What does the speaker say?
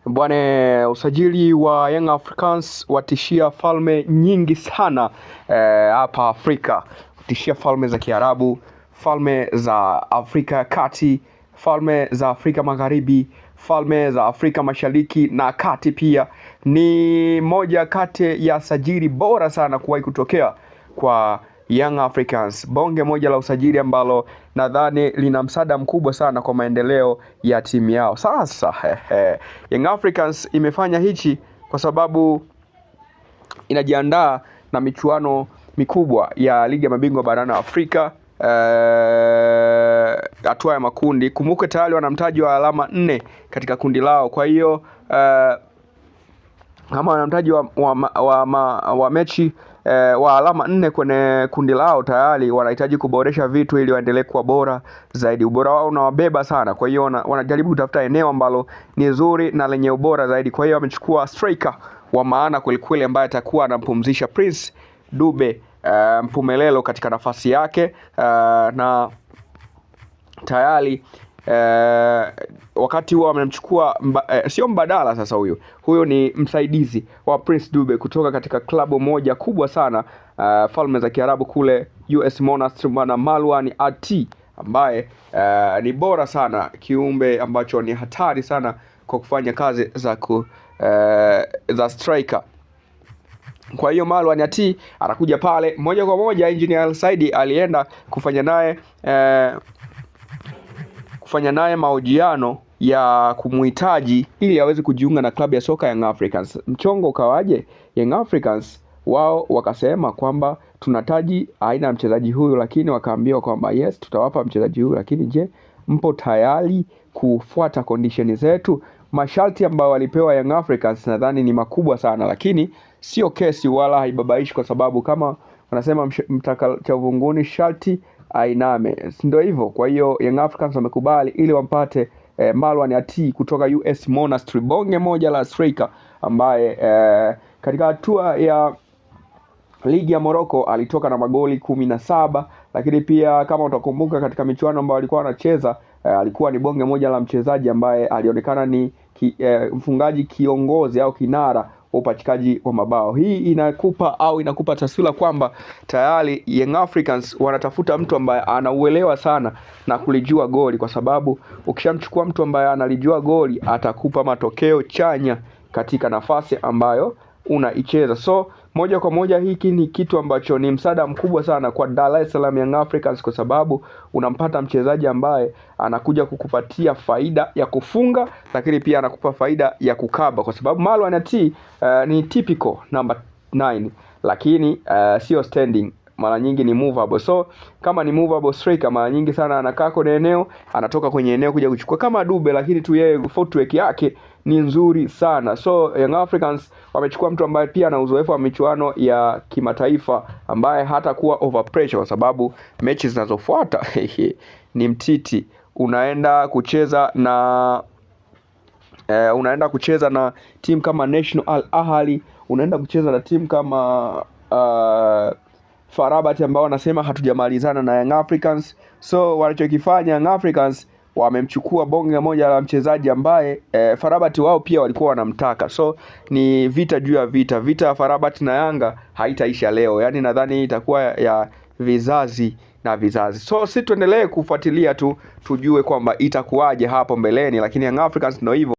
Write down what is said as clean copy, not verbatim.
Bwana, usajili wa Young Africans watishia falme nyingi sana hapa Afrika. Watishia falme za Kiarabu, falme za Afrika ya Kati, falme za Afrika Magharibi, falme za Afrika Mashariki na Kati pia. Ni moja kati ya sajili bora sana kuwahi kutokea kwa Young Africans. Bonge moja la usajili ambalo nadhani lina msaada mkubwa sana kwa maendeleo ya timu yao. Sasa Young Africans imefanya hichi kwa sababu inajiandaa na michuano mikubwa ya ligi ya mabingwa barani Afrika, hatua ya makundi. Kumbuke tayari wana mtaji wa alama 4 katika kundi lao. Kwa hiyo kama wana mtaji wa mechi wa alama 4 kwenye kundi lao, tayari wanahitaji kuboresha vitu ili waendelee kuwa bora zaidi. Ubora wao unawabeba sana, kwa hiyo wanajaribu kutafuta eneo ambalo ni zuri na lenye ubora zaidi. Kwa hiyo wamechukua striker wa maana kweli ambaye atakuwa anampumzisha Prince Dube Mpumelelo katika nafasi yake, na tayari wakati huo wamemchukua sio mbadala sasa, huyo ni msaidizi wa Prince Dube kutoka katika klabu moja kubwa sana falme za Kiarabu kule US Monastir, na Marwan At ambaye ni bora sana, kiumbe ambacho ni hatari sana kwa kufanya kazi za striker. Kwa hiyo Marwan At anakuja pale moja kwa moja. Engineer Saidi alienda kufanya naye mahojiano ya kumuhitaji ili aweze kujiunga na klabu ya soka Young Africans. Mchongo ukawaje? Young Africans wao wakasema kwamba tunataji aina ya mchezaji huyu, lakini wakaambiwa kwamba yes, tutawapa mchezaji huyu, lakini je, mpo tayari kufuata condition zetu? Masharti ambayo walipewa Young Africans nadhani ni makubwa sana, lakini sio kesi wala haibabaishi, kwa sababu kama wanasema mtaka cha uvunguni sharti ainame, ndio hivyo. Kwa hiyo Young Africans wamekubali ili wampate Marwan At kutoka US Monastir, bonge moja la striker ambaye katika hatua ya ligi ya Morocco alitoka na magoli 17, lakini pia kama utakumbuka katika michuano ambayo alikuwa anacheza alikuwa ni bonge moja la mchezaji ambaye alionekana ni mfungaji kiongozi au kinara wa upachikaji wa mabao. Hii inakupa taswira kwamba tayari Young Africans wanatafuta mtu ambaye anauelewa sana na kulijua goli, kwa sababu ukishamchukua mtu ambaye analijua goli atakupa matokeo chanya katika nafasi ambayo unaicheza. So moja kwa moja hiki ni kitu ambacho ni msaada mkubwa sana kwa Dar es Salaam Young Africans, kwa sababu unampata mchezaji ambaye anakuja kukupatia faida ya kufunga, lakini pia anakupa faida ya kukaba, kwa sababu Marwan At ni typical number 9, lakini sio standing, mara nyingi ni movable. So kama ni movable striker, mara nyingi sana anakaa kwenye eneo, anatoka kwenye eneo kuja kuchukua kama Dube, lakini tu yeye footwork yake ni nzuri sana. So Young Africans wamechukua mtu ambaye pia ana uzoefu wa michuano ya kimataifa, ambaye hata kuwa over pressure, kwa sababu mechi zinazofuata ni mtiti. Unaenda kucheza na timu kama National Al Ahly, unaenda kucheza na timu kama FAR Rabat ambao wanasema hatujamalizana na Young Africans. So walichokifanya Young Africans, wamemchukua bonge moja la mchezaji ambaye FAR Rabat wao pia walikuwa wanamtaka. So ni vita juu ya vita ya FAR Rabat na Yanga haitaisha leo, yani nadhani itakuwa ya vizazi na vizazi. So sisi tuendelee kufuatilia tu tujue kwamba itakuwaje hapo mbeleni, lakini Young Africans ndio hivyo.